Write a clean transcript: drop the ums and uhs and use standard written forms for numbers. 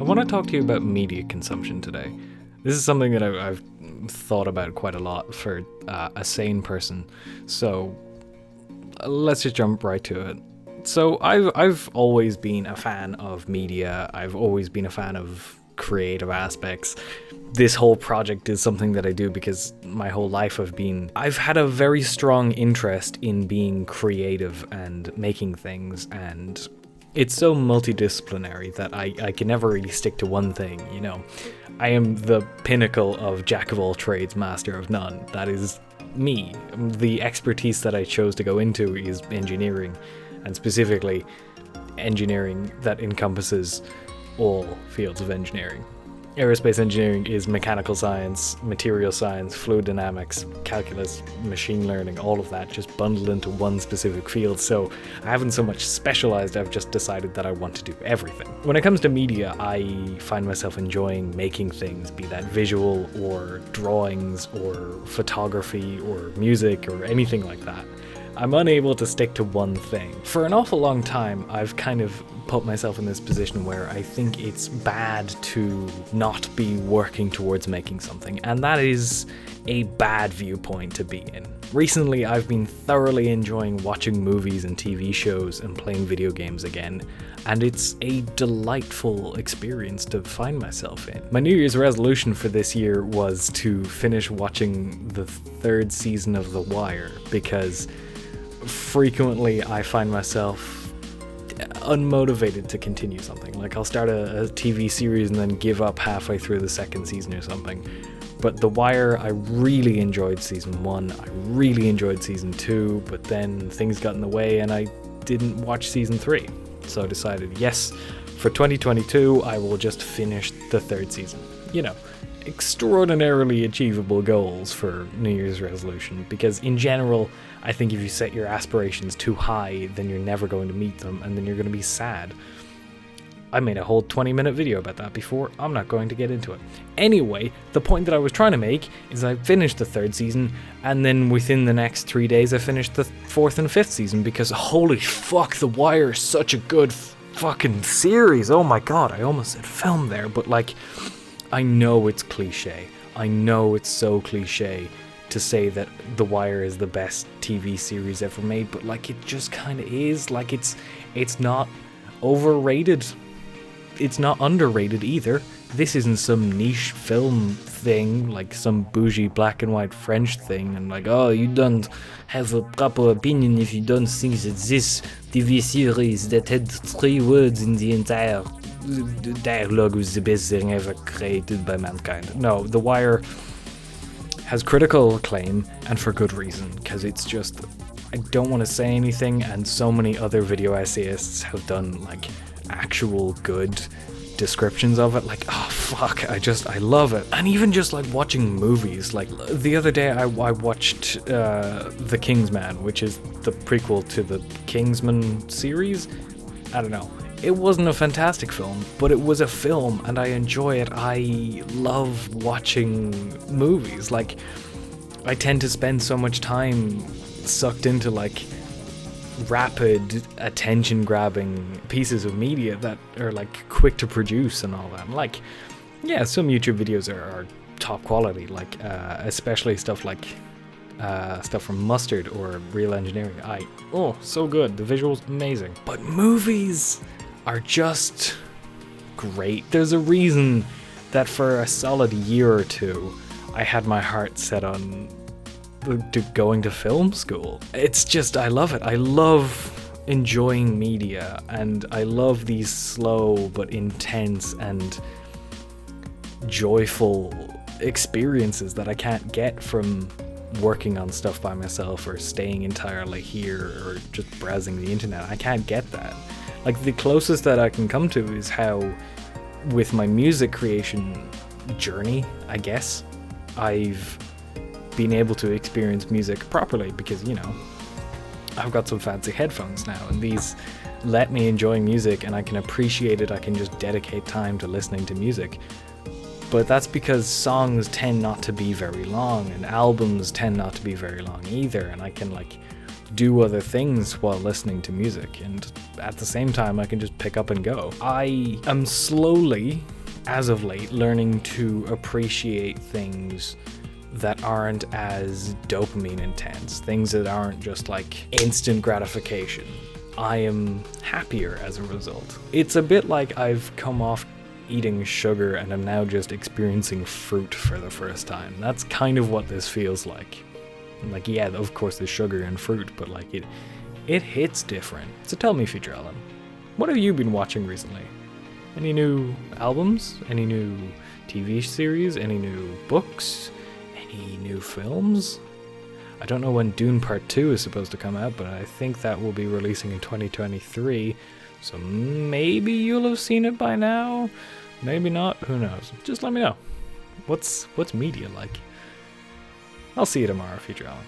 want to talk to you about media consumption today. This is something that I've thought about quite a lot for a sane person. So let's just jump right to it. So I've always been a fan of media. I've always been a fan of creative aspects. This whole project is something that I do because my whole life I've had a very strong interest in being creative and making things, and it's so multidisciplinary that I can never really stick to one thing, you know. I am the pinnacle of jack of all trades, master of none. That is me. The expertise that I chose to go into is engineering, and specifically engineering that encompasses all fields of engineering. Aerospace engineering is mechanical science, material science, fluid dynamics, calculus, machine learning, all of that just bundled into one specific field. So I haven't so much specialized, I've just decided that I want to do everything. When it comes to media, I find myself enjoying making things, be that visual or drawings or photography or music or anything like that. I'm unable to stick to one thing. For an awful long time, I've kind of put myself in this position where I think it's bad to not be working towards making something, and that is a bad viewpoint to be in. Recently, I've been thoroughly enjoying watching movies and TV shows and playing video games again, and it's a delightful experience to find myself in. My New Year's resolution for this year was to finish watching the 3rd season of The Wire, because frequently I find myself unmotivated to continue something. Like, I'll start a TV series and then give up halfway through the 2nd season or something. But The Wire, I really enjoyed season 1, I really enjoyed season 2, but then things got in the way and I didn't watch season 3. So I decided, yes, for 2022 I will just finish the 3rd season. You know, extraordinarily achievable goals for New Year's resolution, because in general, I think if you set your aspirations too high, then you're never going to meet them, and then you're going to be sad. I made a whole 20-minute video about that before. I'm not going to get into it. Anyway, the point that I was trying to make is I finished the 3rd season, and then within the next 3 days I finished the 4th and 5th season, because holy fuck, The Wire is such a good fucking series. Oh my god, I almost said film there, but like, I know it's cliche. I know it's so cliche to say that The Wire is the best TV series ever made, but like, it just kind of is. Like, it's not overrated. It's not underrated either. This isn't some niche film thing, like some bougie black and white French thing, and like, oh, you don't have a proper opinion if you don't think that this TV series that had 3 words in the entire dialogue was the best thing ever created by mankind. No, The Wire has critical acclaim, and for good reason, because it's just, I don't want to say anything, and so many other video essayists have done like actual good descriptions of it. Like, oh fuck, I love it. And even just like watching movies, like the other day I watched The Kingsman, which is the prequel to the Kingsman series. I don't know, it wasn't a fantastic film, but it was a film and I enjoy it. I love watching movies. Like, I tend to spend so much time sucked into like rapid attention grabbing pieces of media that are like quick to produce and all that. Like, yeah, some YouTube videos are top quality, like especially stuff like stuff from Mustard or Real Engineering. So good, the visuals amazing. But movies are just great. There's a reason that for a solid year or two I had my heart set on going to film school. It's just, I love it. I love enjoying media, and I love these slow but intense and joyful experiences that I can't get from working on stuff by myself or staying entirely here or just browsing the internet. I can't get that. Like, the closest that I can come to is how, with my music creation journey, I guess, I've been able to experience music properly because, you know, I've got some fancy headphones now, and these let me enjoy music and I can appreciate it. I can just dedicate time to listening to music. But that's because songs tend not to be very long, and albums tend not to be very long either, and I can like do other things while listening to music, and at the same time I can just pick up and go. I am slowly as of late, learning to appreciate things that aren't as dopamine intense, things that aren't just like instant gratification. I am happier as a result. It's a bit like I've come off eating sugar and I'm now just experiencing fruit for the first time. That's kind of what this feels like. Like, yeah, of course there's sugar and fruit, but like it hits different. So tell me, Future Alan, what have you been watching recently? Any new albums? Any new TV series? Any new books? Any new films? I don't know when Dune Part 2 is supposed to come out, but I think that will be releasing in 2023, so maybe you'll have seen it by now, maybe not, who knows. Just let me know. What's media like? I'll see you tomorrow, Future Alan.